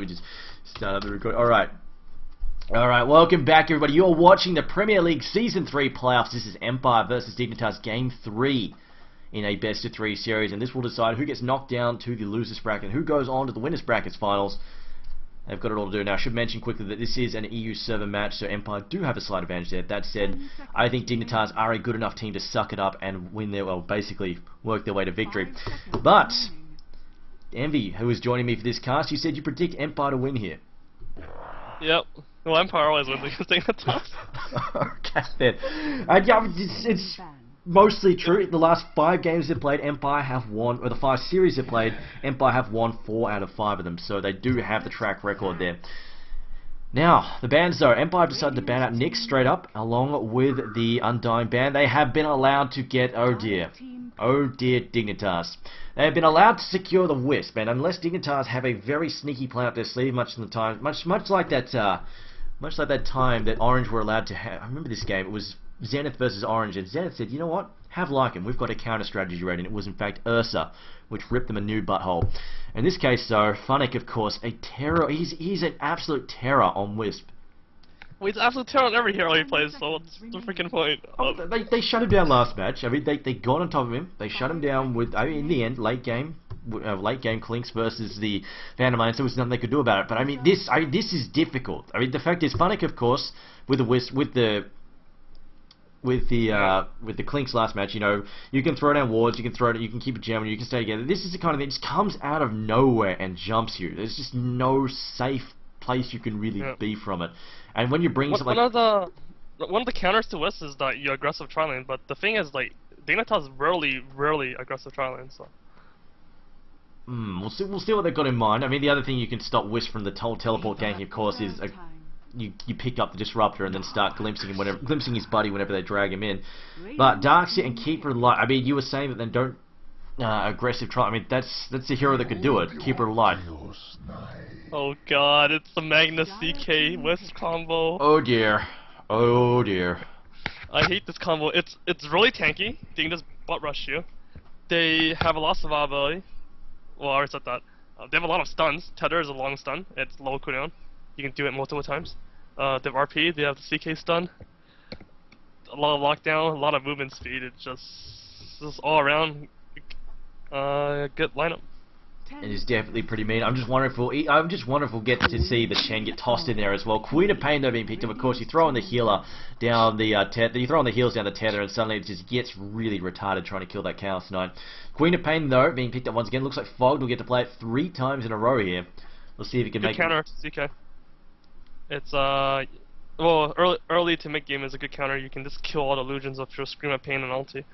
let me just start up the record. Alright, welcome back everybody. You're watching the Premier League Season 3 playoffs. This is Empire versus Dignitas Game 3 in a best of 3 series, and this will decide who gets knocked down to the losers bracket and who goes on to the winners brackets finals. They've got it all to do. Now, I should mention quickly that this is an EU server match, so Empire do have a slight advantage there. That said, I think Dignitas are a good enough team to suck it up and win their, well, basically work their way to victory. But Envy, who is joining me for this cast, you said you predict Empire to win here. Yep. Well, Empire always wins against Dignitas. Okay, then. Yeah, it's mostly true. The last 5 games they've played, Empire have won, or the 5 series they've played, Empire have won 4 out of 5 of them, so they do have the track record there. Now, the bans though, Empire decided to ban out Nick straight up, along with the Undying ban. They have been allowed to get, oh dear, Dignitas. They have been allowed to secure the Wisp, and unless Dignitas have a very sneaky plan up their sleeve, much like that time that Orange were allowed to have. I remember this game. It was Zenith versus Orange, and Zenith said, you know what? Have like him. We've got a counter strategy ready, and it was in fact Ursa, which ripped them a new butthole. In this case, though, Funnick, of course, a terror. He's an absolute terror on Wisp. Well, he's absolute terror on every hero he plays, so what's the freaking point? Oh, they shut him down last match. I mean, they got on top of him. They shut him down with, I mean, in the end, late game Clinks versus the Phantom Lance. There was nothing they could do about it. But I mean, this is difficult. I mean, the fact is, Funnick, of course, with the Wisp, with the Clinks last match, you know, you can throw down wards, you can keep it jamming, you can stay together. This is the kind of thing that just comes out of nowhere and jumps you. There's just no safe place you can really be from it. And when you're bringing something like... One of the counters to Wisp is that you're aggressive trialing, but the thing is, like, Dignitas rarely aggressive trialing, so... We'll see what they've got in mind. I mean, the other thing you can stop Wisp from the teleport ganking, of course, is... You pick up the Disruptor and then start glimpsing his buddy whenever they drag him in. But Darkseid and Keeper Light, I mean, you were saying that then don't aggressive try. I mean, that's the hero that could do it. Keeper Light. Oh god, it's the Magnus CK Wisp combo. Oh dear, oh dear. I hate this combo. It's really tanky. They can just butt rush you. They have a lot of survivability. Well, I already said that. They have a lot of stuns. Tether is a long stun. It's low cooldown. You can do it multiple times. They have RP, they have the CK stun. A lot of lockdown, a lot of movement speed. It's just all around good lineup. It is definitely pretty mean. I'm just wondering if we'll get to see the Shen get tossed in there as well. Queen of Pain though being picked up. Of course, you throw in the healer down the you throw in the heals down the tether, and suddenly it just gets really retarded trying to kill that Chaos Knight. Queen of Pain though being picked up once again. Looks like Fogged will get to play it 3 times in a row here. We'll see if he can make counter CK. It's well, early to mid game is a good counter. You can just kill all the illusions of your Scream of Pain and ulti.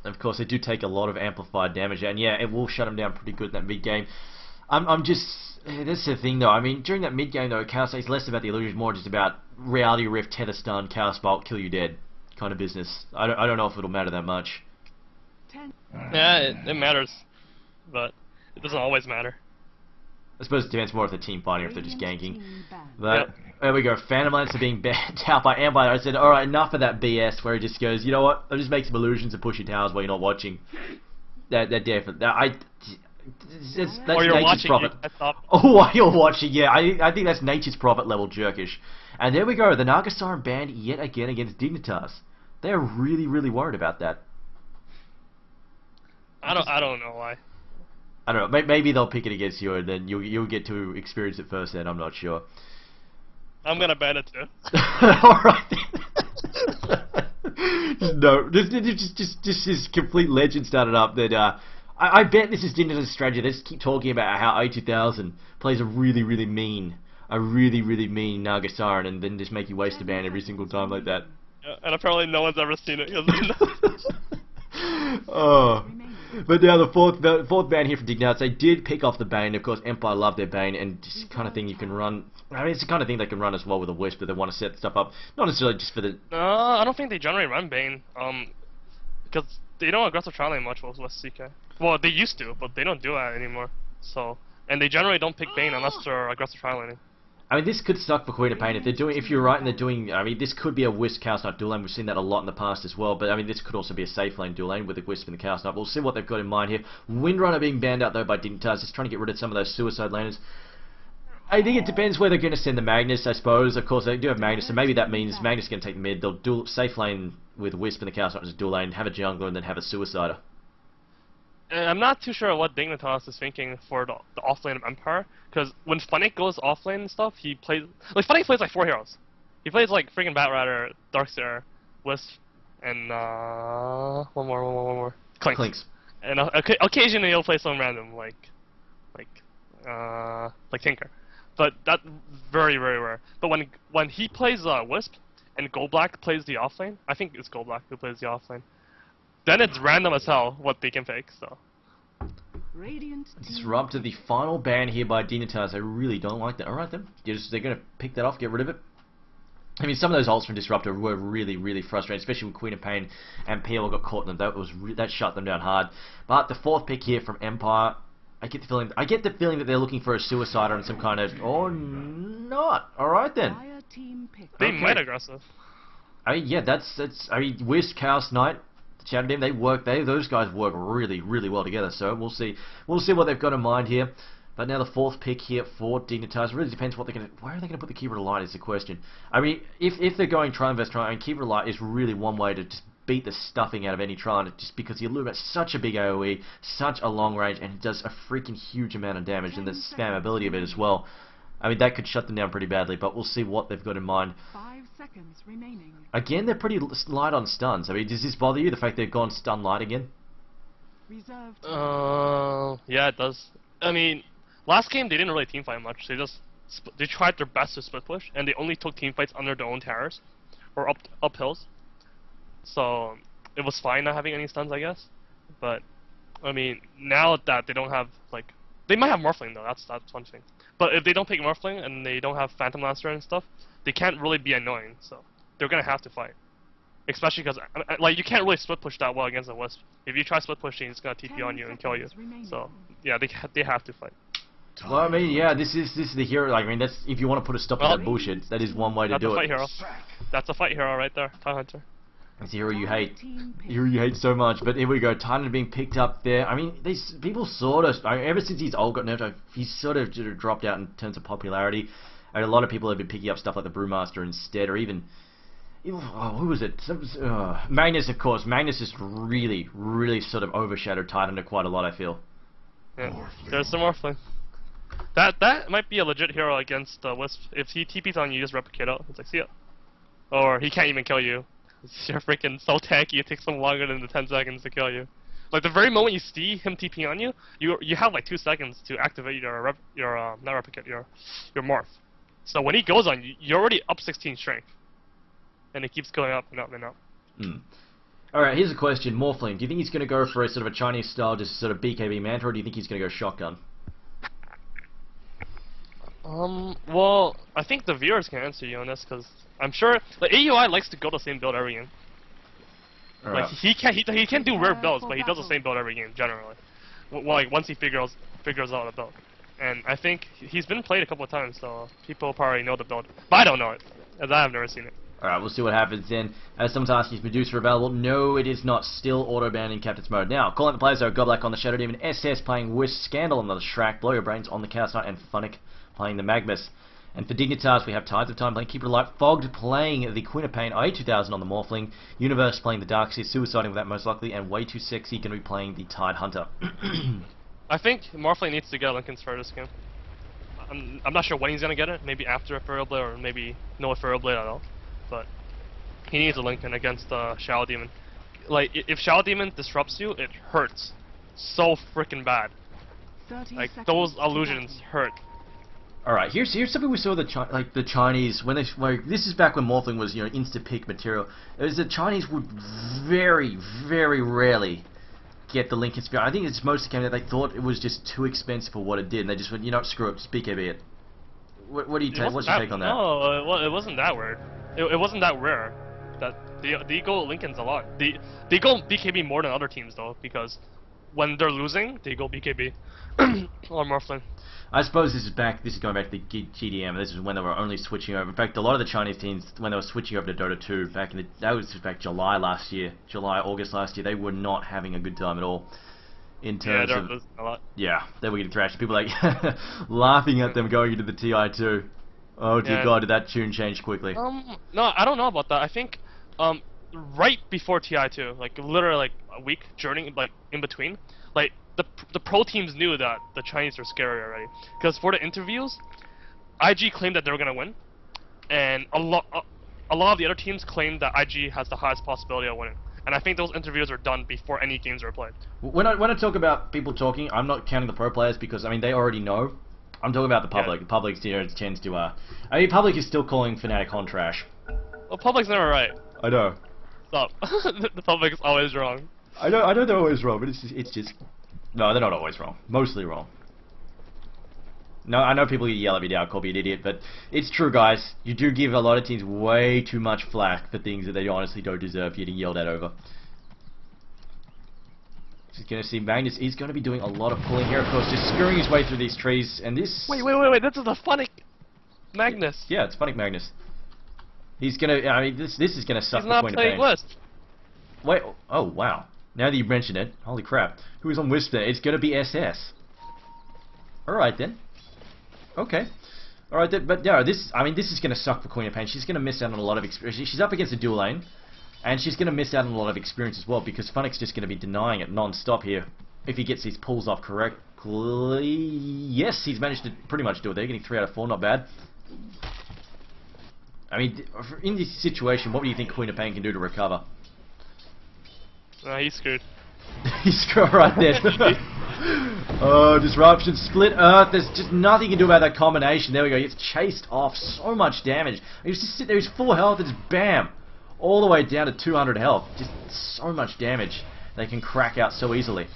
Of course, they do take a lot of amplified damage, and yeah, it will shut him down pretty good in that mid game. I'm just, that's the thing though. I mean, during that mid game though, Chaos is less about the illusions, more just about Reality Rift, Tether Stun, Chaos Bolt, kill you dead kind of business. I don't know if it'll matter that much. Yeah, it matters, but it doesn't always matter. I suppose it depends more if they're team fighting or if they're just ganking. But there we go. Phantom Lance are being banned out by Empire. I said, alright, enough of that BS where he just goes, you know what, I'll just make some illusions and push your towers while you're not watching. That definitely... That's nature's profit. Oh, while you're watching, yeah. I think that's nature's profit level jerkish. And there we go. The Nagasar banned yet again against Dignitas. They're really worried about that. I don't know why. I don't know. Maybe they'll pick it against you, and then you'll get to experience it first. Then I'm not sure. I'm gonna ban it too. All right. No, just this complete legend started up. That I bet this is Dignitas' strategy. They just keep talking about how A2000 plays a really mean Nagasaran, and then just make you waste a ban every single time like that. Yeah, and apparently no one's ever seen it. Oh. But now the fourth ban here from Dignitas, they did pick off the Bane. Of course, Empire love their Bane, and this kind of thing you can run. I mean, it's the kind of thing they can run as well with a Wisp, but they want to set stuff up, not necessarily just for the... I don't think they generally run Bane, because they don't aggressive trialing much with CK. Well, they used to, but they don't do that anymore. So, and they generally don't pick Bane unless they're aggressive trialing. I mean, this could suck for Queen of Pain if you're right and they're doing. I mean, this could be a Wisp Chaos Knight dual lane. We've seen that a lot in the past as well. But I mean, this could also be a safe lane dual lane with the Wisp and the Chaos Knight. We'll see what they've got in mind here. Windrunner being banned out though by Dignitas, just trying to get rid of some of those suicide laners. I think it depends where they're going to send the Magnus, I suppose. Of course, they do have Magnus, so maybe that means Magnus is going to take the mid. They'll dual safe lane with Wisp and the Chaos Knight, just dual lane, have a jungler, and then have a Suicider. And I'm not too sure what Dignitas is thinking for the offlane of Empire, because when Funnick goes offlane and stuff, he plays... Like, Funnick plays like 4 heroes. He plays like freaking Batrider, Darkseer, Wisp, and one more. Clinks. And occasionally he'll play some random, like Tinker. But that's very, very rare. But when he plays Wisp, and Goldblack plays the offlane, I think it's Goldblack who plays the offlane, then it's random as hell what they can pick, so... Disruptor, the final ban here by Dignitas. I really don't like that. Alright then, they're going to pick that off, get rid of it. I mean, some of those ults from Disruptor were really, really frustrating, especially when Queen of Pain and PL got caught in them. That shut them down hard. But the 4th pick here from Empire, I get the feeling that they're looking for a Suicider and some kind of... Or not. Alright then. They might aggressive. I mean, yeah, that's... I mean, Wisp, Chaos Knight, Shadow Demon, those guys work really, really well together. So we'll see what they've got in mind here. But now the 4th pick here for Dignitas. It really depends what they're going to... Where are they going to put the Keeper of Light is the question. I mean, if they're going Tron vs Tron, and Keeper of Light is really one way to just beat the stuffing out of any Tron, just because you lose such a big AoE, such a long range, and it does a freaking huge amount of damage, and the spammability of it as well. I mean, that could shut them down pretty badly, but we'll see what they've got in mind. 5 seconds remaining. Again, they're pretty light on stuns. I mean, does this bother you, the fact they've gone stun light again? Reserved. Yeah, it does. I mean... Last game, they didn't really teamfight much. They tried their best to split push, and they only took teamfights under their own towers, or up hills. So it was fine not having any stuns, I guess. But I mean, now that they don't have they might have Morphling though. That's one thing. But if they don't pick Morphling and they don't have Phantom Lancer and stuff, they can't really be annoying. So they're gonna have to fight. Especially because you can't really split push that well against a Wisp. If you try split pushing, it's gonna TP on you and kill you. So yeah, they have to fight. Well, I mean, yeah, this is the hero. Like, I mean, that's if you want to put a stop to that bullshit, that is one way to do it. That's a fight hero right there, Tidehunter. It's the hero you hate. The hero you hate so much. But here we go, Titan being picked up there. I mean, these people sort of, ever since his ult got nerfed, he's sort of dropped out in terms of popularity. I mean, a lot of people have been picking up stuff like the Brewmaster instead, or even who was it? Magnus, of course. Magnus has really, really sort of overshadowed Tidehunter quite a lot, I feel. Yeah, there's some Morphling. That might be a legit hero against Wisp. If he TPs on you, just replicate out. It's like, see ya. Or he can't even kill you. You're freaking so tanky, it takes him longer than the 10 seconds to kill you. Like, the very moment you see him TPing on you, you have like 2 seconds to activate your morph. So when he goes on you, you're already up 16 strength. And it keeps going up and up and up. Alright, here's a question. Morphling, do you think he's going to go for a sort of a Chinese style, just sort of BKB Manta, or do you think he's going to go shotgun? Well, I think the viewers can answer you on this, because I'm sure, AUI likes to go the same build every game. Right. Like, he can do rare builds, but he does the same build every game, generally. Once he figures out a build. And I think he's been played a couple of times, so people probably know the build. But I don't know it, as I have never seen it. Alright, we'll see what happens then. Someone's asking, is Medusa available? No, it is not. Still auto-banned in Captain's mode. Now, calling the players, though, Goblak on the Shadow Demon, SS playing Wisp, Scandal on the Shrek, Blow Your Brains on the Chaos Knight, and Funnick playing the Magnus. And for Dignitas, we have Tides of Time playing Keeper of Light, Fogged playing the Queen of Pain, IA2000 on the Morphling, Universe playing the Darkseer, Suiciding with that most likely, and Way Too Sexy going to be playing the Tidehunter. I think Morphling needs to get Linken's for this game. I'm not sure when he's going to get it, maybe after Ethereal Blade, or maybe no Ethereal Blade at all. But he needs a Linken against Shadow Demon. Like, if Shadow Demon disrupts you, it hurts so freaking bad. Like, those illusions hurt. Alright, here's something we saw the Chinese when this is back when Morphling was insta pick material. It was the Chinese would very, very rarely get the Linken Spear. I think it's mostly came that they thought it was just too expensive for what it did, and they just went, screw it, just BKB it. What do you take? What's your take on that? No, well, it wasn't that weird. It wasn't that rare. That they go Linken's a lot. They go BKB more than other teams though, because when they're losing, they go BKB or Morphling. I suppose this is going back to the GDM. This is when they were only switching over. In fact, a lot of the Chinese teams, when they were switching over to Dota 2, that was back August last year, they were not having a good time at all. in Yeah, terms they're of... losing a lot. Yeah, they were getting thrashed. People like laughing at them going into the TI2. Oh dear Yeah. God, did that tune change quickly? No, I don't know about that. I think, right before TI2, like literally like a week journey, like in between, like the pro teams knew that the Chinese are scary already. Because for the interviews, IG claimed that they were gonna win, and a lot of the other teams claimed that IG has the highest possibility of winning. And I think those interviews are done before any games are played. When I talk about people talking, I'm not counting the pro players because I mean they already know. I'm talking about the public. Yeah. The public tends to I mean public is still calling Fnatic on trash. Well, public's never right. I know. Stop. The public is always wrong. I know they're always wrong, but it's just no, they're not always wrong. Mostly wrong. No, I know people yell at me now, call me an idiot, but it's true, guys. You do give a lot of teams way too much flack for things that they honestly don't deserve getting yelled at over. He's going to see Magnus. He's going to be doing a lot of pulling here, of course, just screwing his way through these trees, and this... Wait, this is the Funnic Magnus. Yeah, it's Funnic Magnus. He's going to... I mean, this is going to suck He's the not Queen of playing Pain. Wisp. Wait, oh, wow. Now that you mentioned it, holy crap. Who is on Wisp there? It's going to be SS. Alright then. Okay. Alright, but no, this is going to suck for Queen of Pain. She's going to miss out on a lot of experience. She's up against a dual lane, and she's going to miss out on a lot of experience as well, because Funnic's just going to be denying it non-stop here. If he gets these pulls off correctly... Yes, he's managed to pretty much do it. They're getting 3 out of 4, not bad. I mean, in this situation, what do you think Queen of Pain can do to recover? He's screwed. He's screwed right there. Oh, disruption, split earth. There's just nothing you can do about that combination. There we go. He gets chased off. So much damage. He was just sitting there. He's full health and just bam, all the way down to 200 health. Just so much damage they can crack out so easily.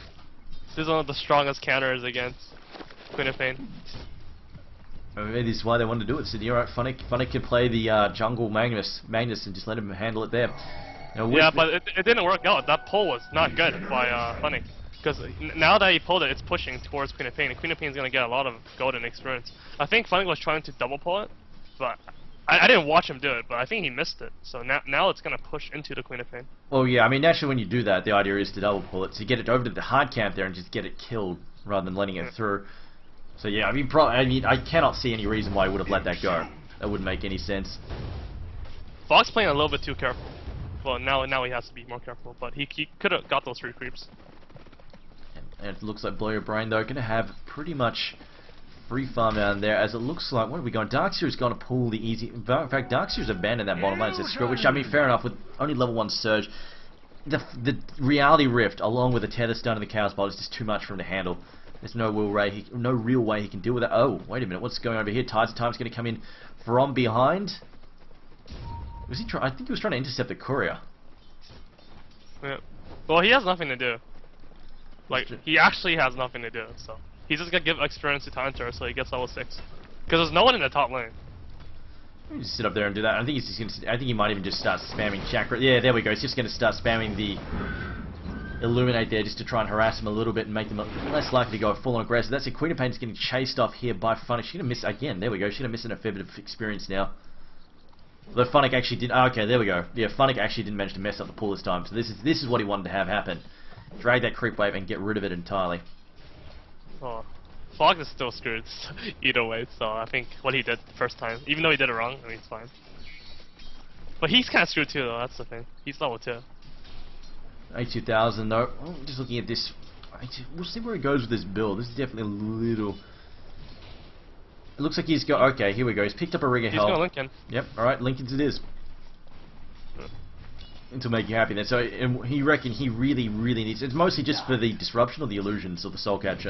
This is one of the strongest counters against Queen of Pain. Maybe this is why they wanted to do it. So, alright, Funnic can play the jungle Magnus and just let him handle it there. Now, Yeah, but it didn't work out. That pull was not good by Funnic. Because now that he pulled it, it's pushing towards Queen of Pain, and Queen of Pain is going to get a lot of golden experience. I think Funnic was trying to double pull it, but I didn't watch him do it, but I think he missed it. So now it's going to push into the Queen of Pain. Well, yeah, I mean, naturally when you do that, the idea is to double pull it, so you get it over to the hard camp there and just get it killed, rather than letting it through. So yeah, I mean, I cannot see any reason why he would have let that go. That wouldn't make any sense. Fox playing a little bit too careful. Well, now he has to be more careful, but he could have got those 3 creeps. And it looks like Blow Your Brain, though, going to have pretty much free farm down there, as it looks like, what are we going? Darkseer's going to pull the easy... In fact, Darkseer's abandoned that bottom lane, so screw it, which, I mean, fair enough, with only level 1 Surge. The Reality Rift, along with the Tether Stun and the Chaos Bolt, is just too much for him to handle. There's no real way he can deal with that. Oh, wait a minute, what's going on over here? Tides of Time's going to come in from behind. Was he I think he was trying to intercept the courier. Yeah. Well, he has nothing to do. Like, he actually has nothing to do, so... He's just gonna give experience to Tantor so he gets level 6. Because there's no one in the top lane. Just sit up there and do that. I think he's just gonna. I think he might even just start spamming chakra. Yeah, there we go. He's just gonna start spamming the Illuminate there just to try and harass him a little bit and make them less likely to go full on aggressive. That's it. Queen of Pain's getting chased off here by Funnic. She's gonna miss again. There we go. She's gonna miss a fair bit of experience now. Although Funnic actually did. Oh, okay, there we go. Yeah, Funnic actually didn't manage to mess up the pool this time. So this is what he wanted to have happen. Drag that creep wave and get rid of it entirely. Oh, Fox is still screwed either way, so I think what he did the first time, even though he did it wrong, I mean, it's fine. But he's kind of screwed too, though, that's the thing. He's level 2. 82,000 though. Oh, just looking at this. We'll see where he goes with this build. This is definitely a little... It looks like he's got... Okay, here we go. He's picked up a ring of health. He's going Lincoln. Yep, alright, Lincoln's it is. To make you happy then. So he reckon he really needs... It's mostly just for the disruption or the illusions or the soul catcher.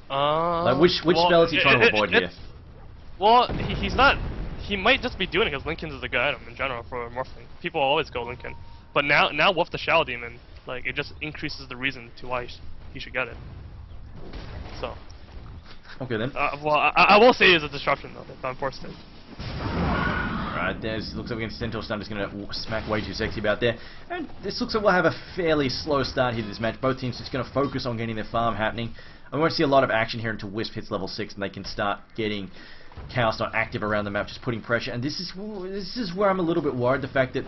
Like which spell is he trying to avoid here? Well, he's not... He might just be doing it because Lincoln's is a good item in general for morphing. People always go Lincoln. But now with the Shadow Demon, like, it just increases the reason to why he should get it. So... Okay then. Well, I will say it's a disruption though, if I'm forced to. Alright, looks like we're going to Centaur Stun, just going to smack way too sexy about there. And this looks like we'll have a fairly slow start here to this match. Both teams just going to focus on getting their farm happening. And we won't see a lot of action here until Wisp hits level 6 and they can start getting Chaos Knight active around the map, just putting pressure. And this is where I'm a little bit worried, the fact that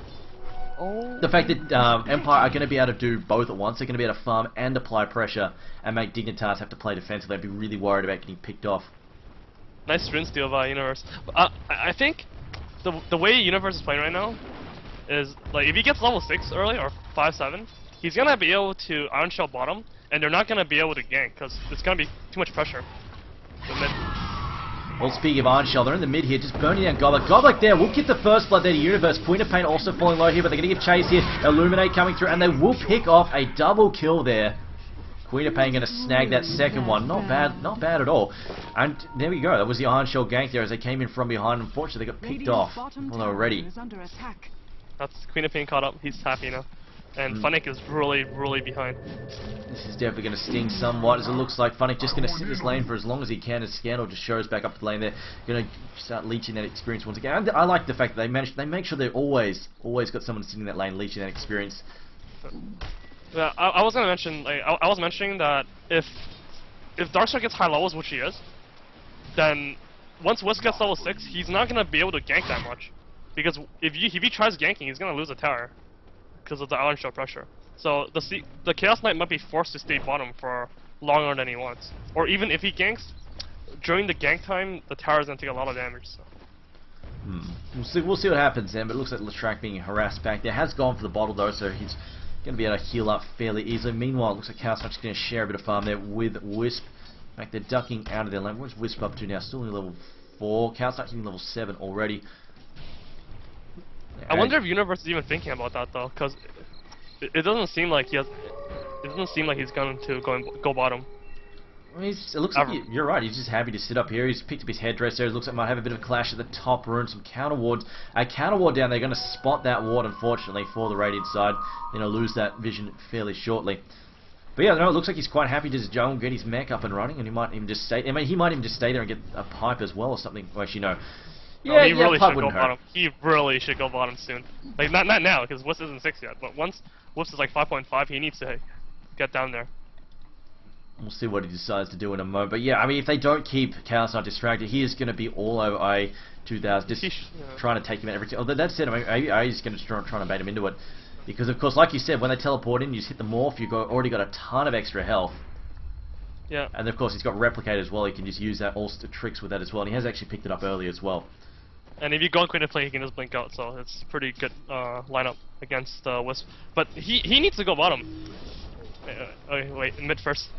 Oh. The fact that Empire are going to be able to do both at once, they're going to be able to farm and apply pressure and make Dignitas have to play defensively. I'd be really worried about getting picked off. Nice sprint steal by Universe. I think the way Universe is playing right now is like if he gets level 6 early or 5-7, he's gonna be able to Iron Shell bottom, and they're not gonna be able to gank because it's gonna be too much pressure. The mid. Well, speaking of Iron Shell, they're in the mid here, just burning down Goblik. Goblik there will get the first blood there to Universe. Queen of Pain also falling low here, but they're going to give chase here. Illuminate coming through, and they will pick off a double kill there. Queen of Pain going to snag that second one. Not bad at all. And there we go. That was the Iron Shell gank there as they came in from behind. Unfortunately, they got picked off. Well, they were ready. That's Queen of Pain caught up. He's happy now. And Funnick is really, really behind. This is definitely going to sting somewhat, as it looks like Funnick just going to sit this lane for as long as he can, as Scandal just shows back up to the lane there. Going to start leeching that experience once again. And I like the fact that they make sure they're always got someone sitting in that lane leeching that experience. Yeah, I was gonna mention, like, I was mentioning that if Darkstar gets high levels, which he is, then once Wisp gets level 6, he's not gonna be able to gank that much, because if he tries ganking, he's gonna lose a tower because of the Iron Shell pressure. So the Chaos Knight might be forced to stay bottom for longer than he wants, or even if he ganks during the gank time, the tower is gonna take a lot of damage. So. We'll see what happens then, but it looks like Leshrac being harassed back there. Has gone for the bottle though, so he's going to be able to heal up fairly easily. Meanwhile, it looks like Chaos Knight's going to share a bit of farm there with Wisp. In fact, they're ducking out of their lane. Where's Wisp up to now? Still only level 4. Chaos Knight hitting level 7 already. I wonder if Universe is even thinking about that though, because it doesn't seem like he has. It doesn't seem like he's going to go bottom. Well, it looks like you're right. He's just happy to sit up here. He's picked up his headdress there. It looks like might have a bit of a clash at the top. Ruin some counter wards. A counter ward down. They're going to spot that ward, unfortunately, for the Radiant side. Then he'll lose that vision fairly shortly. But yeah, no, it looks like he's quite happy to just jump, get his mech up and running, and he might even just stay. I mean, he might even just stay there and get a pipe as well or something. Well, actually, no. Yeah, he really should go bottom. He really should go bottom soon. Like not now, because Wisp isn't 6 yet. But once Wisp is like 5.5, he needs to get down there. We'll see what he decides to do in a moment. But yeah, I mean, if they don't keep Chaos Knight distracted, he is going to be all over A2000, just trying to take him out every time. Although that said, I mean, A is going to try and bait him into it. Because, of course, like you said, when they teleport in, you just hit the morph, you've already got a ton of extra health. Yeah. And, of course, he's got Replicate as well. He can just use that all tricks with that as well. And he has actually picked it up early as well. And if you go on Queen of Play, he can just blink out, so it's pretty good lineup against Wisp. But he needs to go bottom. Okay, wait, mid first.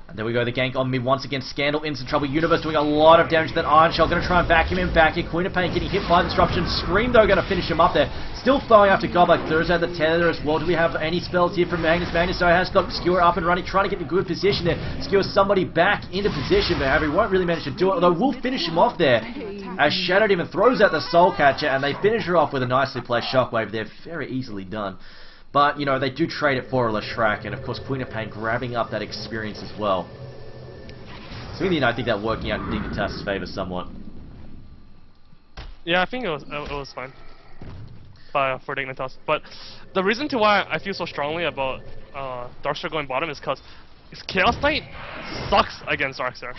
And there we go, the gank on mid once again. Scandal in some trouble. Universe doing a lot of damage to that Iron Shell. Going to try and vacuum him back here. Queen of Pain getting hit by Disruption. Scream though going to finish him up there. Still throwing after Goblik. There's at the tether as well. Do we have any spells here from Magnus? Magnus though has got Skewer up and running, trying to get in good position there. Skewer somebody back into position, but Harry won't really manage to do it. Although we'll finish him off there. As Shadow Demon throws out the Soul Catcher, and they finish her off with a nicely placed Shockwave there. Very easily done. But, you know, they do trade it for a Leshrac, and of course Queen of Pain grabbing up that experience as well. So in the end, I think that working out in Dignitas' favour somewhat. Yeah, I think it was fine for Dignitas. But the reason to why I feel so strongly about Darkstar going bottom is because Chaos Knight sucks against Darkstar.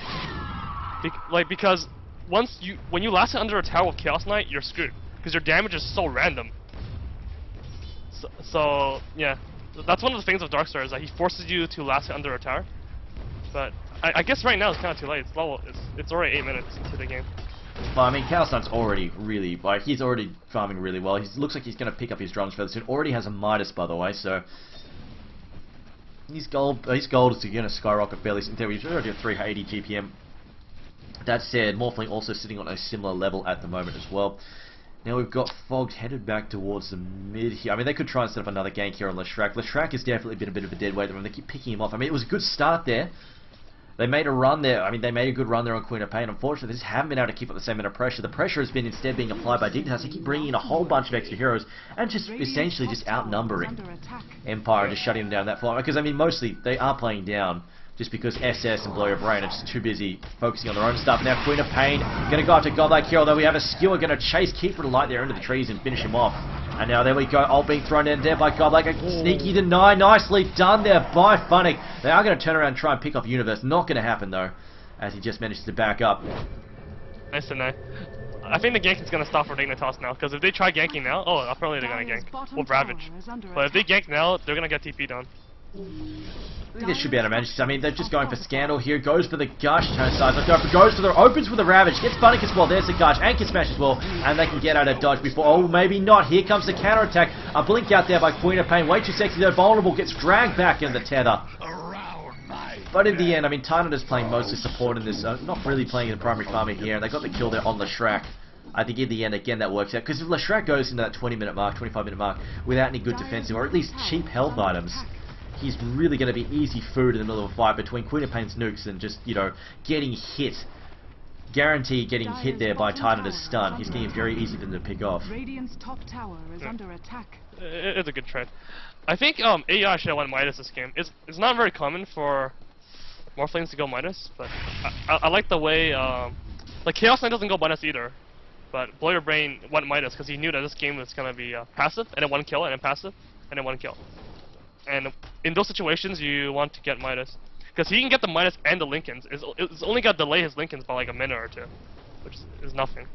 Because when you last hit under a tower with Chaos Knight, you're screwed because your damage is so random. So yeah, that's one of the things of Darkstar is that he forces you to last hit under a tower. But I guess right now it's kind of too late. It's already 8 minutes into the game. Well, I mean, Chaos Knight's already really, like, he's already farming really well. He looks like he's going to pick up his drums fairly soon. Already has a Midas, by the way, so his gold is going to skyrocket fairly soon. He's already at 380 GPM. That said, Morphling also sitting on a similar level at the moment as well. Now we've got Fogged headed back towards the mid here. I mean, they could try and set up another gank here on Leshrac. Leshrac has definitely been a bit of a dead weight. I mean, they keep picking him off. I mean, it was a good start there. They made a run there. I mean, they made a good run there on Queen of Pain. Unfortunately, they just haven't been able to keep up the same amount of pressure. The pressure has been instead being applied by Dignitas. They keep bringing in a whole bunch of extra heroes and just essentially just outnumbering Empire, just shutting them down that far. Because, I mean, mostly they are playing down just because SS and Blow Your Brain are just too busy focusing on their own stuff. Now Queen of Pain going to go after Godlike here, although we have a Skewer going to chase Keeper to Light there into the trees and finish him off. And now there we go, all being thrown in there by Godlike. A sneaky deny, nicely done there by Funnick. They are going to turn around and try and pick off Universe. Not going to happen though, as he just manages to back up. Nice deny. I think the gank is gonna stop for Dignitas now, because if they try ganking now, oh, apparently they're gonna Dire's gank bottom with Ravage. tower is under But if they attack. gank now, they're gonna get TP down. I think they should be able to manage this. I mean, they're just going for Scandal here. Goes for the Gush. Goes for the opens for the Ravage. Gets Bunnick as well. There's the Gush. And can smash as well. And they can get out of dodge before. Oh, maybe not. Here comes the counter attack. A blink out there by Queen of Pain. Way too sexy. They're vulnerable. Gets dragged back in the tether. But in the end, I mean, Dignitas playing mostly support in this. Not really playing the primary farmer here. And they got the kill there on Leshrac. I think in the end, again, that works out. Because if Leshrac goes into that 20-minute mark, 25-minute mark, without any good defensive, or at least cheap health items, he's really going to be easy food in the middle of a fight between Queen of Pain's nukes and just, you know, getting hit. Guaranteed getting hit there by Dignitas stun. He's getting very easy for them to pick off. Radiant's top tower is under attack. It's a good trade. I think AI should have won Midas this game. It's not very common for Morphlings to go Midas, but I like the way, like Chaos Knight doesn't go Midas either. But Blow Your Brain went Midas because he knew that this game was going to be passive, and then one kill, and then passive, and then one kill. And in those situations, you want to get Midas. Because he can get the Midas and the Lincolns. It's only got to delay his Lincolns by like a minute or two, which is nothing.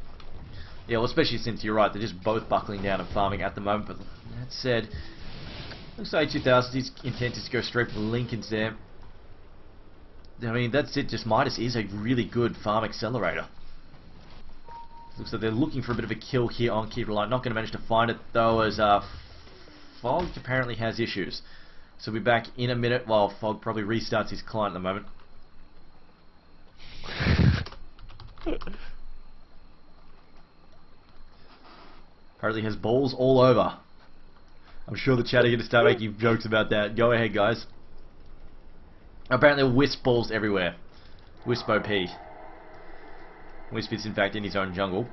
Yeah, well, especially since you're right, they're just both buckling down and farming at the moment. But that said, looks like 2000, his intent is to go straight for the Lincolns there. I mean, that's it, just Midas is a really good farm accelerator. Looks like they're looking for a bit of a kill here on Keeper Light. Not going to manage to find it though, as Fog apparently has issues. So we'll be back in a minute while Fog probably restarts his client at the moment. Apparently has balls all over. I'm sure the chat are going to start making jokes about that. Go ahead, guys. Apparently Wisp balls everywhere. Wisp OP. Wisp is in fact in his own jungle.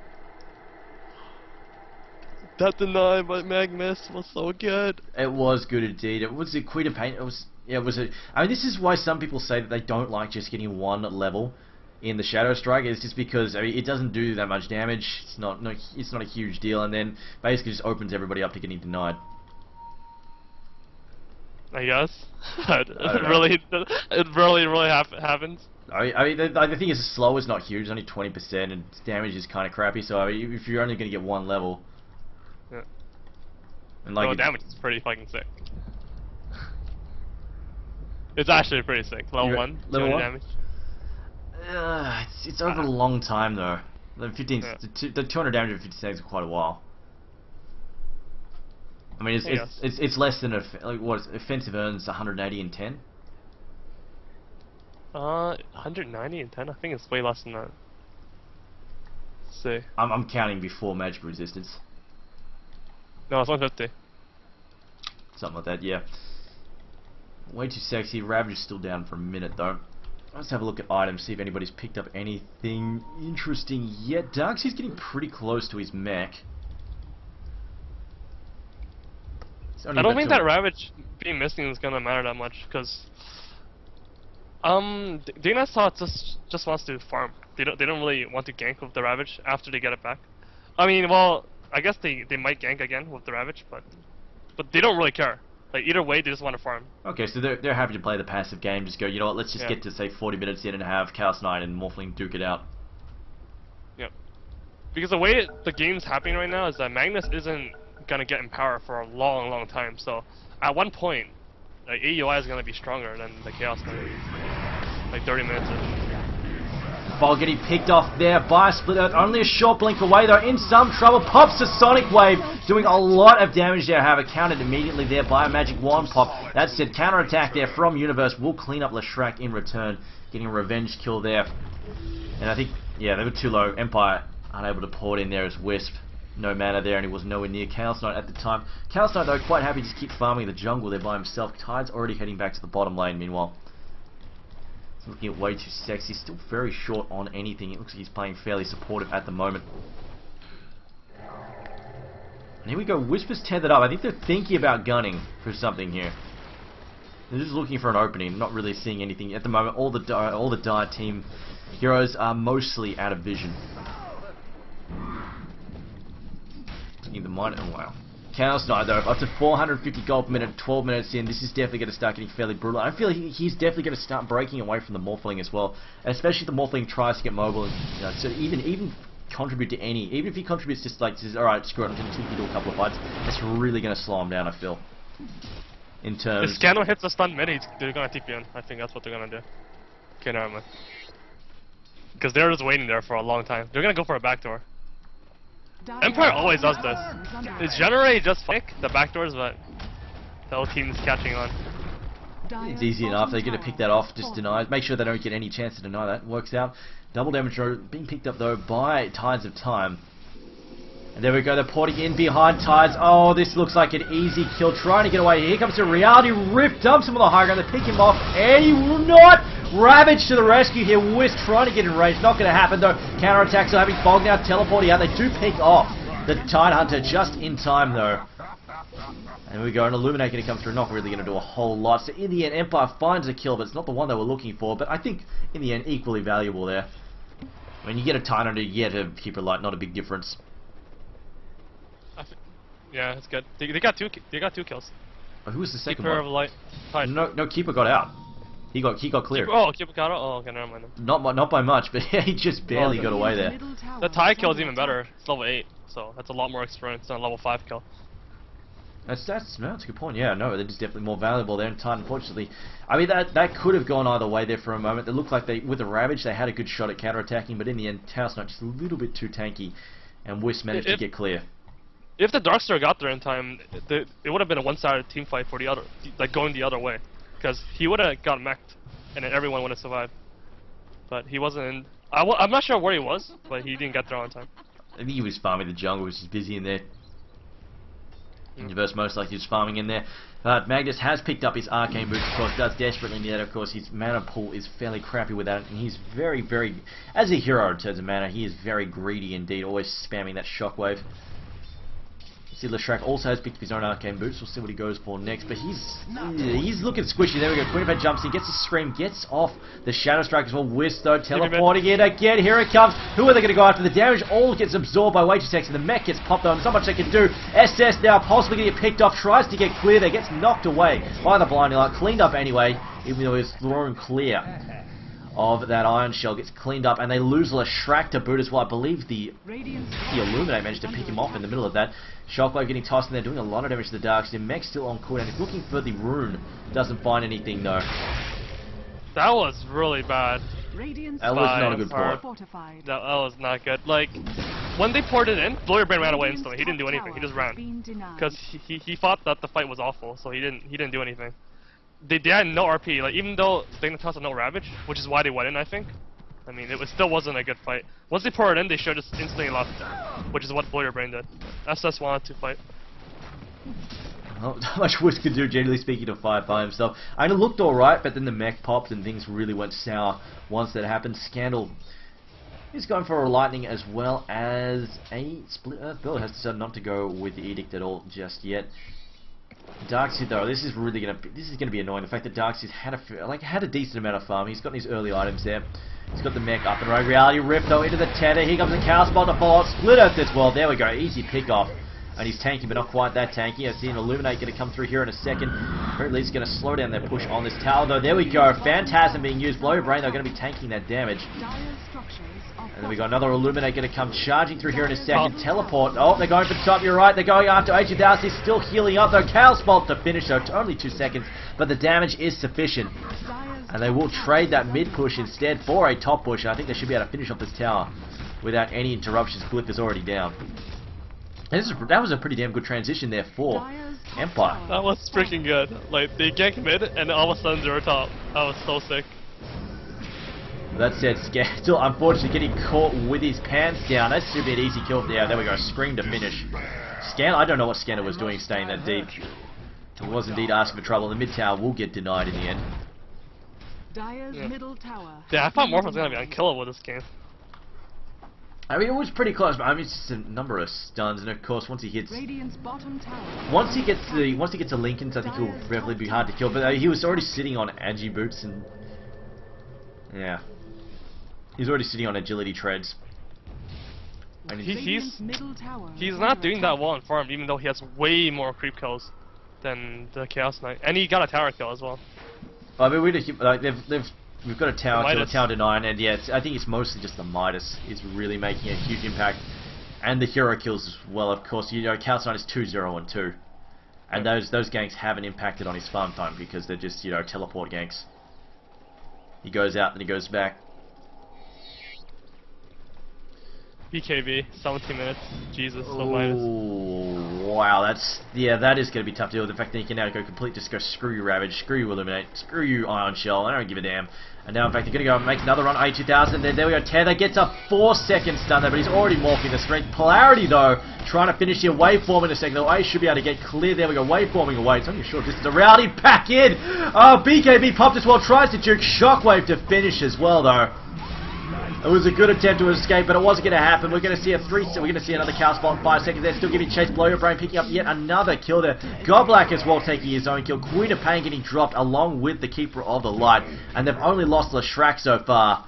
That deny by Magnus was so good. It was good indeed. It was a Queen of Pain. It was, yeah, it was a. I mean, this is why some people say that they don't like just getting one level in the Shadow Strike. It's just because, I mean, it doesn't do that much damage. It's not a huge deal, and then basically just opens everybody up to getting denied. I guess. It really happens. I mean, the thing is, slow is not huge. It's only 20%, and damage is kind of crappy. So I mean, if you're only going to get one level. Yeah. And like damage is pretty fucking sick. It's actually pretty sick. Level 1, level 1 damage. It's over a long time though. The 15, Yeah. the 200 damage in 50 seconds is quite a while. I mean, it's less than like what is offensive earns 180 and 10. 190 and 10. I think it's way less than that. Let's see. I'm counting before magic resistance. No, it's 150. Something like that, yeah. Way too sexy. Ravage is still down for a minute though. Let's have a look at items, see if anybody's picked up anything interesting yet. Darkseid's getting pretty close to his mech. I don't think that Ravage being missing is gonna matter that much, because Dignitas just wants to farm. They don't really want to gank with the Ravage after they get it back. I mean, well, I guess they might gank again with the Ravage, but they don't really care. Like either way, they just want to farm. Okay, so they're happy to play the passive game. Just go, you know what? Let's just get to say 40 minutes in and have Chaos Knight and Morphling duke it out. Yep. Because the way the game's happening right now is that Magnus isn't gonna get in power for a long time. So at one point, like, AUI is gonna be stronger than the Chaos Knight. Like 30 minutes in. Ball getting picked off there by Split Earth. Only a short blink away though. In some trouble. Pops a Sonic Wave. Doing a lot of damage there. However, countered immediately there by a Magic Wand pop. That said, counter attack there from Universe will clean up Leshrac in return. Getting a revenge kill there. And I think, yeah, they were too low. Empire unable to port in there as Wisp. No mana there, and he was nowhere near Chaos Knight at the time. Chaos Knight though quite happy to just keep farming the jungle there by himself. Tide's already heading back to the bottom lane meanwhile. Looking at way too sexy, still very short on anything. It looks like he's playing fairly supportive at the moment. And here we go, Whisper's tethered up. I think they're thinking about gunning for something here. They're just looking for an opening, not really seeing anything at the moment. All the Dire team heroes are mostly out of vision. Looking at the mine, oh wow. Chaos Knight though, up to 450 gold per minute, 12 minutes in. This is definitely going to start getting fairly brutal. I feel like he's definitely going to start breaking away from the Morphling as well, especially if the Morphling tries to get mobile. And, you know, so even contribute to any. Even if he contributes just like, says, alright, screw it, I'm going to take you to a couple of fights, that's really going to slow him down, I feel. In terms... If Scandal hits the stun mid, they're gonna TP in. I think that's what they're gonna do. Okay, never mind. Because they're just waiting there for a long time. They're gonna go for a backdoor. Empire always does this. It's generally just fake, the backdoors, but the whole team's catching on. It's easy enough. They're going to pick that off, just deny it. Make sure they don't get any chance to deny that. Works out. Double damage throw being picked up though by Tides of Time. And there we go. They're porting in behind Tides. Oh, this looks like an easy kill. Trying to get away. Here comes the Reality Rift. Dumps him on the high ground. They pick him off. And he will not. Ravage to the rescue here. Whisk trying to get in range. Not going to happen though. Counterattacks are having Fog now teleporting out. They do pick off the Tide Hunter just in time though. And we go, an Illuminate going to come through, not really going to do a whole lot. So in the end, Empire finds a kill, but it's not the one they were looking for. But I think, in the end, equally valuable there. When you get a Titan Hunter, you get a Keeper Light, not a big difference. Yeah, it's good. They got two kills. But who was the second Keeper one? of Light. Tide. No, Keeper got out. He got clear. Keeper got out? Oh, okay, never mind then. Not by much, but he just barely got away there. The Tide kill is even better. It's level 8, so that's a lot more experience than a level 5 kill. That's a good point. Yeah, no, they're just definitely more valuable there. And Titan, unfortunately, I mean that could have gone either way there for a moment. It looked like with the Ravage they had a good shot at counterattacking, but in the end, Taos Knight just a little bit too tanky, and Whisk managed to get clear. If the Darkstar got there in time, it would have been a one-sided team fight for the other, like going the other way, because he would have got mech'd, and then everyone would have survived. But he wasn't. I'm not sure where he was, but he didn't get there on time. I think he was farming the jungle, which is busy in there. Universe most likely just farming in there. Magnus has picked up his arcane boots, of course, does desperately need that. Of course, his mana pool is fairly crappy without it, and he's very, very, as a hero in terms of mana, he is very greedy indeed, always spamming that shockwave. See, Leshrac also has picked up his own arcane boots. We'll see what he goes for next, but he's looking squishy. There we go. Queenpad jumps in, gets a scream, gets off the Shadow Strike as well. Whisk though, teleporting in again. Here it comes. Who are they going to go after? The damage all gets absorbed by Wagetex, and the mech gets popped on. So much they can do. SS now possibly going to get picked off. Tries to get clear there. Gets knocked away by the Blinding Light. Cleaned up anyway, even though he was thrown clear of that Iron Shell. Gets cleaned up, and they lose Leshrac to boot as well. I believe the Illuminate managed to pick him off in the middle of that. Shockwave getting tossed in there, doing a lot of damage to the Darks. The mech still on cooldown. He's looking for the rune. Doesn't find anything though. That was really bad. That was not a good port. That was not good. Like, when they poured it in, Blow Your Brain ran away instantly. He didn't do anything. He just ran. Because he thought that the fight was awful, so he didn't do anything. They had no RP. Like, even though Dignitas had no Ravage, which is why they went in, I think. I mean, it still wasn't a good fight. Once they poured it in, they should have just instantly lost, which is what Blow Your Brain did. SS wanted to fight. Not much Whisk could do, generally speaking, to fight by himself. I mean, it looked alright, but then the mech popped and things really went sour once that happened. Scandal is going for a lightning as well as a Split Earth build. Has decided not to go with the Edict at all just yet. Darkseid though, this is gonna be annoying. The fact that Darkseid had a decent amount of farm. He's got these early items there. He's got the mech up and running. Reality Rift though into the tether. Here comes the Chaos Bolt to follow up. Split Earth as well. There we go. Easy pick off. And he's tanky, but not quite that tanky. I see an Illuminate going to come through here in a second. Apparently he's going to slow down their push on this tower though. There we go. Phantasm being used. Blow Your Brain though, going to be tanking that damage. And then we got another Illuminate going to come charging through here in a second. Teleport. Oh, they're going for the top. You're right. They're going after Agent Dallas. He's still healing up though. Chaos Bolt to finish though. It's only 2 seconds, but the damage is sufficient. And they will trade that mid push instead for a top push. And I think they should be able to finish off this tower without any interruptions. Glyph is already down. That was a pretty damn good transition there for Empire. That was freaking good. Like, they ganked mid, and all of a sudden they're top. That was so sick. That said, still unfortunately getting caught with his pants down. That should be an easy kill. Yeah, there we go. Scream to finish. I don't know what Scanner was doing staying that deep. He was indeed asking for trouble. The mid tower will get denied in the end. Yeah, I thought Morph was going to be unkillable this game. I mean, it was pretty close, but I mean, it's just a number of stuns, and of course, once he gets to Lincoln's, I think he'll definitely be hard to kill. But he was already sitting on Agi boots, and yeah, he's already sitting on agility treads. I mean, he's not doing that well on farm, even though he has way more creep kills than the Chaos Knight, and he got a tower kill as well. I mean, they've We've got a tower kill, a Midas. tower to 9, and yeah, I think it's mostly just the Midas is really making a huge impact. And the hero kills as well, of course. You know, Chaos Knight is 2-0 and 2. And those ganks haven't impacted on his farm time because they're just, you know, teleport ganks. He goes out, then he goes back. BKB, 17 minutes. Jesus, so minus. Oh, wow, that is going to be tough to deal with. The fact that you can now go complete, just go screw you Ravage, screw you Illuminate, screw you Ion Shell, I don't give a damn. And now in fact they're going to go and make another run, A2000, then there we go, Tether gets a 4-second stun there, but he's already morphing the strength. Polarity though, trying to finish here, waveform in a second, though, A should be able to get clear, there we go, waveforming away, it's only a short distance, a rowdy back in! Oh, BKB popped as well, tries to juke, Shockwave to finish as well though. It was a good attempt to escape, but it wasn't going to happen. We're going to see another cow spot in 5 seconds there. Still getting chased. Blow Your Brain picking up yet another kill there. Godblack as well taking his own kill. Queen of Pain getting dropped along with the Keeper of the Light. And they've only lost Leshrac so far.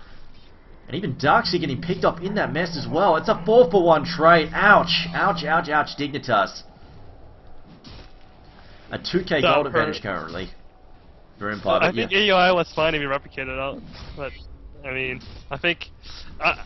And even Darkseid getting picked up in that mess as well. It's a 4-for-1 trade. Ouch. Ouch, ouch, ouch, Dignitas. A 2k gold advantage currently for Empire. I think AUI was fine if he replicated out, but I mean, I think I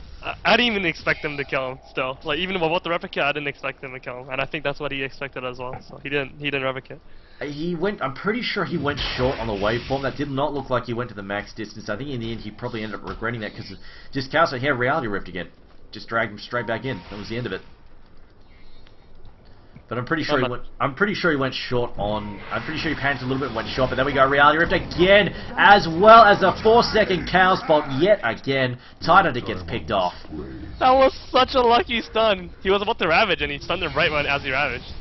didn't even expect him to kill him. Still, like even without the replicate, I didn't expect him to kill him, and I think that's what he expected as well. So he didn't replicate. I'm pretty sure he went short on the waveform. That did not look like he went to the max distance. I think in the end he probably ended up regretting that because just Chaos Knight here, Reality Rift again, just dragged him straight back in. That was the end of it. But I'm pretty sure he went short on. I'm pretty sure he panicked a little bit and went short. But there we go, Reality Rift again, as well as a 4-second Chaos Bolt yet again. Titan gets picked off. That was such a lucky stun. He was about to ravage and he stunned him right when as he ravaged.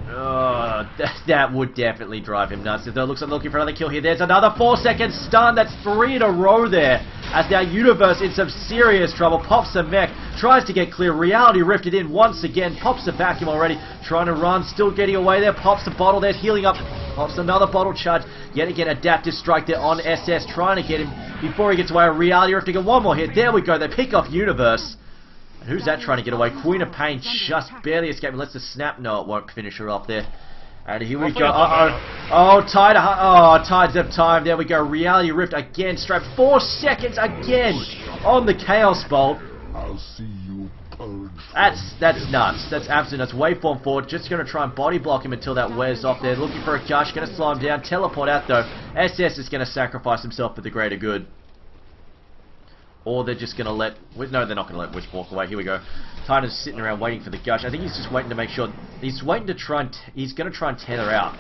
That would definitely drive him nuts. If they're looking for another kill here, there's another 4-second stun. That's 3 in a row there. As now Universe in some serious trouble. Pops the mech, tries to get clear. Reality rifted in once again. Pops the vacuum already, trying to run, still getting away there. Pops the bottle there, healing up. Pops another bottle charge. Yet again, adaptive strike there on SS, trying to get him before he gets away. Reality rifting and one more hit. There we go. They pick off Universe. And who's that trying to get away? Queen of Pain just barely escaping. Let's the snap. No, it won't finish her off there. And here we go. Tides up time. There we go. Reality Rift again. Straight 4 seconds again on the Chaos Bolt. I'll see you purge. That's nuts. That's absolutely nuts. Waveform forward. Just going to try and body block him until that wears off there. Looking for a gush. Going to slow him down. Teleport out though. SS is going to sacrifice himself for the greater good. Or they're just going to let... No, they're not going to let Witch walk away. Here we go. Titan's sitting around waiting for the gush. I think he's just waiting to make sure... He's waiting to try and... He's going to try and tether out.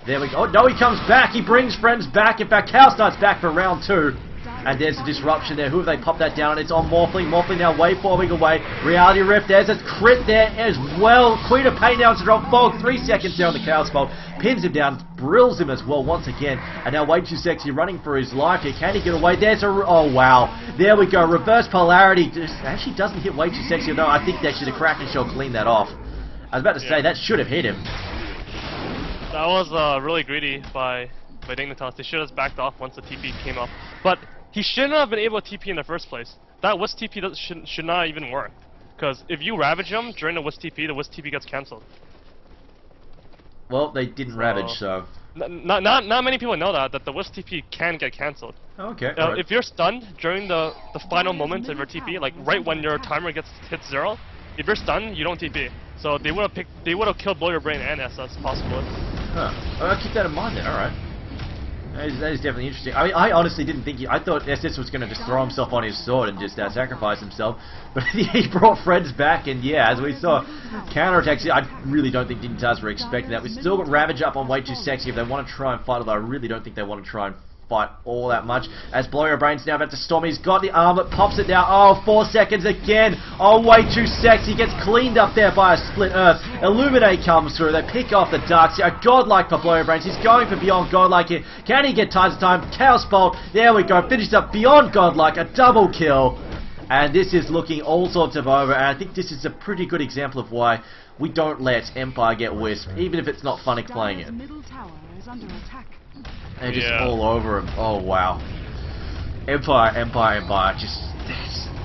There we go. Oh, no, he comes back. He brings friends back. In fact, Chaos Knight's back for round 2. And there's a disruption there. Who have they popped that down? It's on Morphling. Morphling now waveforming away. Reality Rift. There's a crit there as well. Queen of Pain now to drop Fog. 3 seconds there on the Chaos Bolt. Pins him down. Brills him as well once again. And now Way Too Sexy running for his life here. Can he get away? There's a... Oh, wow. There we go. Reverse Polarity. Actually doesn't hit Way Too Sexy. No, I think actually the Kraken Shell cleaned that off. I was about to say, that should have hit him. That was really greedy by Dignitas. They should have backed off once the TP came up. But he shouldn't have been able to TP in the first place. That Wisp TP should not even work. Because if you Ravage him during the Wisp TP, the Wisp TP gets cancelled. Well, they didn't Ravage, so... Not many people know that the Wisp TP can get cancelled. Okay. Right. If you're stunned during the final moments of your TP, like right when your timer hits 0, if you're stunned, you don't TP. So they would have killed Blow Your Brain and SS possibly. Huh. I'll keep that in mind then. All right. That is definitely interesting. I honestly didn't think I thought SS was going to just throw himself on his sword and just sacrifice himself, but he brought friends back, and yeah, as we saw, counterattacks. I really don't think Dignitas were expecting that. We still got Ravage up on Way Too Sexy if they want to try and fight, although I really don't think they want to try and fight all that much. As Blow Your Brain's now about to storm, he's got the armlet, pops it down. Oh, 4 seconds again. Oh, Way Too Sexy gets cleaned up there by a split earth. Illuminate comes through. They pick off the Darks. A godlike for Blow Your Brains. He's going for Beyond Godlike here. Can he get Tides of Time? Chaos Bolt. There we go. Finishes up Beyond Godlike. A double kill. And this is looking all sorts of over. And I think this is a pretty good example of why we don't let Empire get Wisp, even if it's not fun playing it. Middle tower is under attack. They're just all over him. Oh, wow. Empire. Just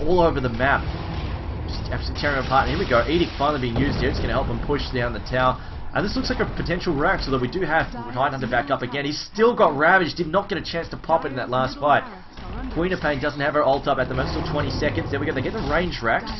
all over the map. Just absolutely tearing him apart. And here we go. Edict finally being used here. It's going to help him push down the tower. And this looks like a potential rack, so that we do have Tidehunter back up again. He's still got Ravage. Did not get a chance to pop it in that last fight. Queen of Pain doesn't have her ult up at the moment, still 20 seconds. There we go, they get the range racked.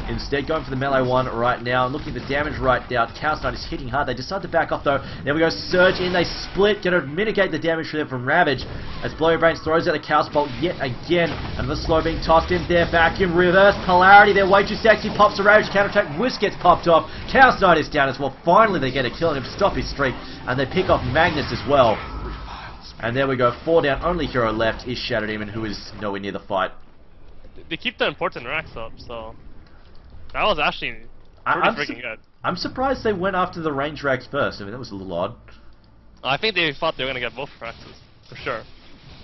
Instead, going for the melee one right now. Looking at the damage right now. Chaos Knight is hitting hard. They decide to back off though. There we go, surge in, they split. Gonna mitigate the damage from Ravage. As Blowbrains throws out the Chaos Bolt yet again. Another slow being tossed in there. Back in reverse. Polarity, they're way too sexy. Pops the Ravage counterattack. Wisp gets popped off. Chaos Knight is down as well. Finally, they get a kill on him to stop his streak. And they pick off Magnus as well. And there we go, 4 down. Only hero left is Shadow Demon, who is nowhere near the fight. They keep the important racks up, so that was actually pretty freaking good. I'm surprised they went after the range racks first. I mean, that was a little odd. I think they thought they were gonna get both racks for sure.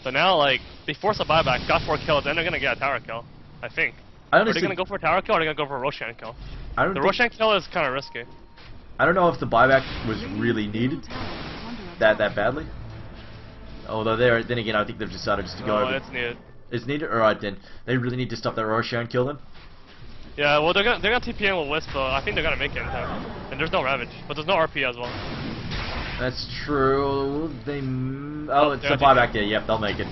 But now, like, they force a buyback, got 4 kills, then they're gonna get a tower kill. I think. Are they gonna go for a tower kill, or are they gonna go for a Roshan kill? The Roshan kill is kind of risky. I don't know if the buyback was really needed that badly. Although then again, I think they've decided just to go over. It's needed. It's needed? Alright then. They really need to stop that Roshan kill then? Yeah, well they're gonna TPN with Wisp, though. I think they're gonna make it in time. And there's no Ravage, but there's no RP as well. That's true. It's a buyback there. Yep, they'll make it.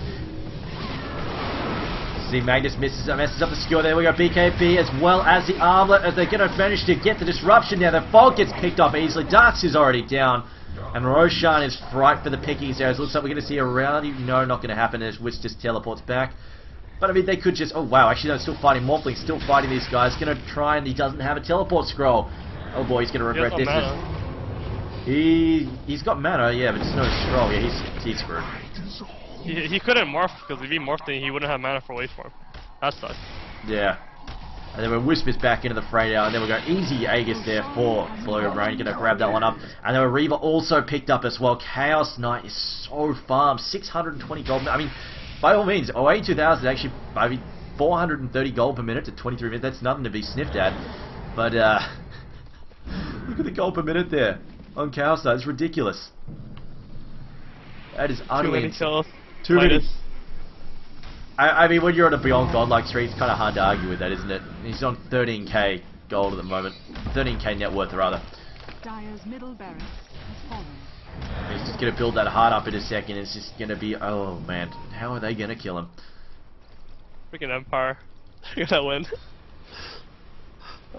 See, Magnus messes up the skewer. There we go, BKB as well as the armlet as they're gonna manage to get the disruption now. The Fog gets picked off easily. Darks is already down. And Roshan is fright for the pickings there. It looks like we're going to see a rally. No, not going to happen as Wisp just teleports back. But I mean, they could just... Oh, wow. Actually, they're still fighting. Morphling still fighting these guys. Going to try and he doesn't have a teleport scroll. Oh, boy. He's going to regret this. He's got mana, yeah, but just no scroll. Yeah, he's screwed. He couldn't morph because if he morphed, he wouldn't have mana for waveform. That sucks. Yeah. And then when Wisp is back into the fray now, and then we go easy Aegis there for Blowbrain, gonna grab that one up. And then Reaver also picked up as well. Chaos Knight is so farmed, 620 gold. I mean, by all means, 2000 actually, I mean, 430 gold per minute to 23 minutes, that's nothing to be sniffed at. But, look at the gold per minute there on Chaos Knight, it's ridiculous. That is utterly... Too many kills. Too many. I mean, when you're on a Beyond Godlike streak, it's kind of hard to argue with that, isn't it? He's on 13k gold at the moment. 13k net worth, rather. Dire's middle barracks has fallen. He's just going to build that heart up in a second. It's just going to be... Oh, man. How are they going to kill him? Freaking Empire. They're going to win.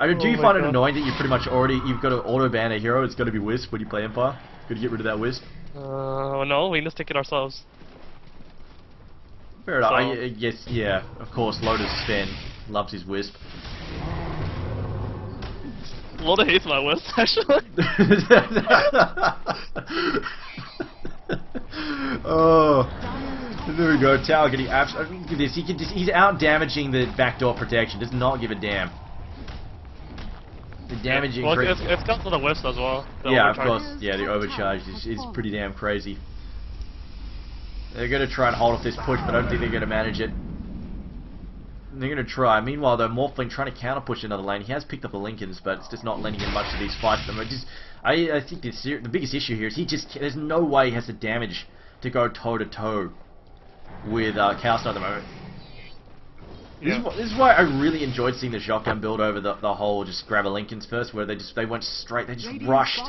I mean, do you find it annoying that you pretty much you've got to auto-ban a hero? It's got to be Wisp when you play Empire? Got to get rid of that Wisp? No, we can just take it ourselves. Fair enough. I guess, yeah. Of course, Lotus Sven loves his Wisp. Lotus hates my Wisp, actually. Oh, there we go. Tower getting absolutely. Look at this. He's out damaging the backdoor protection. Does not give a damn. The damage increase. Well, it's got to the Wisp as well. Yeah, of course. Yeah, the overcharge is pretty damn crazy. They're going to try and hold off this push, but I don't think they're going to manage it. They're going to try. Meanwhile, though, Morphling trying to counter push another lane. He has picked up the Lincolns, but it's just not lending him much to these fights. I think the biggest issue here is there's no way he has the damage to go toe-to-toe with Chaos Knight at the moment. Yeah. This is why I really enjoyed seeing the shotgun build over the whole just grab a Lincolns first, where they went straight, they just rushed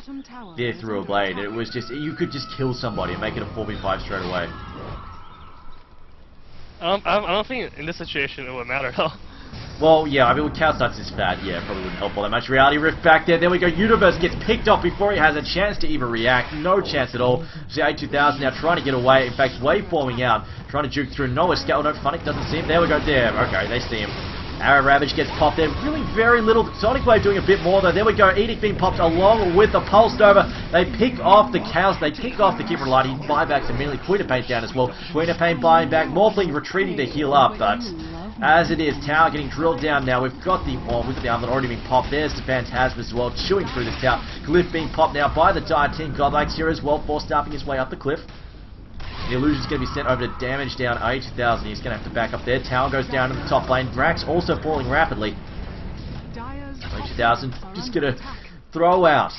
there through a blade. It was just, you could just kill somebody and make it a 4v5 straight away. I don't think in this situation it would matter though. Well, yeah, I mean, with Chaos Knight's fat, yeah, probably wouldn't help all that much. Reality Rift back there. There we go. Universe gets picked off before he has a chance to even react. No chance at all. See, 2000 now trying to get away. In fact, waveforming out. Trying to juke through. No escape. No, Funnick doesn't see him. There we go. There. Okay, they see him. Arrow Ravage gets popped there. Really very little. Sonic Wave doing a bit more though. There we go. Edict being popped along with the Pulse Nova. They pick off the Chaos. They pick off the Keeper Light. He buybacks immediately. Queen of Pain down as well. Queen of Pain buying back. Morphling retreating to heal up, but as it is, tower getting drilled down now. We've got the armlet already being popped. There's the Phantasm as well, chewing through this tower. Glyph being popped now by the Dire Team Godlikes here as well, force stamping his way up the cliff. The Illusion's going to be sent over to damage down 80,000. He's going to have to back up there. Tower goes down to the top lane. Drax also falling rapidly. 80,000 just going to throw out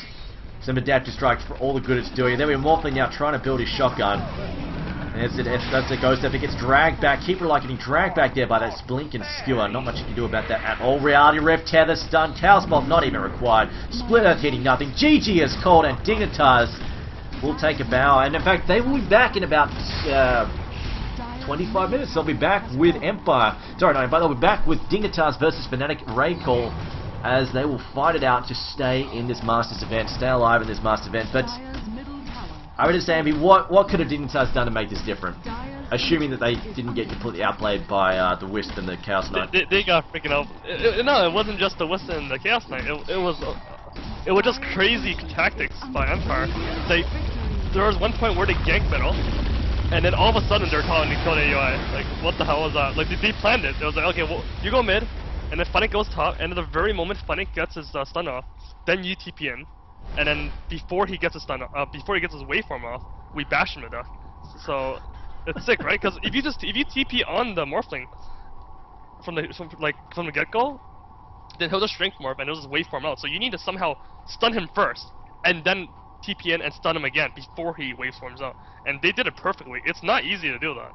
some adaptive strikes for all the good it's doing. And then we're Morphling now trying to build his shotgun. As it goes up, it gets dragged back. Keeper like getting dragged back there by that Splink and Skewer. Not much you can do about that at all. Reality Rift, Tether, Stun, Tower Spot not even required. Split Earth hitting nothing. GG is called, and Dignitas will take a bow. And in fact, they will be back in about 25 minutes. They'll be back with Empire. Sorry, no, but they'll be back with Dignitas versus Fnatic Raycall as they will fight it out to stay in this Masters event, stay alive in this Masters event. But Dire's middle tower. I would just say, what could have Dignitas done to make this different? Assuming that they didn't get completely outplayed by the Wisp and the Chaos Knight. They got freaking out. No, it wasn't just the Wisp and the Chaos Knight. It was just crazy tactics by Empire. There was one point where they ganked middle, and then all of a sudden they're calling to kill the AUI. Like, what the hell was that? Like, they planned it. It was like, okay, well, you go mid, and then Funnick goes top, and at the very moment Funnick gets his stun off, then you TP in, and then before he gets his before he gets his waveform off, we bash him to death. So it's sick, right? Because if you TP on the Morphling from the get-go, then he'll just strength morph and he'll just waveform out. So you need to somehow stun him first, and then TP in and stun him again before he waveforms out. And they did it perfectly. It's not easy to do that.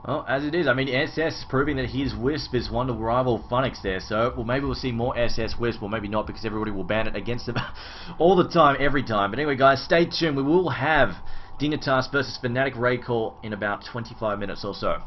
Well, as it is, I mean, SS proving that his Wisp is one to rival Funix there, so well, maybe we'll see more SS Wisp, or maybe not, because everybody will ban it against them all the time, every time. But anyway, guys, stay tuned. We will have Dignitas versus Fnatic Raycall in about 25 minutes or so.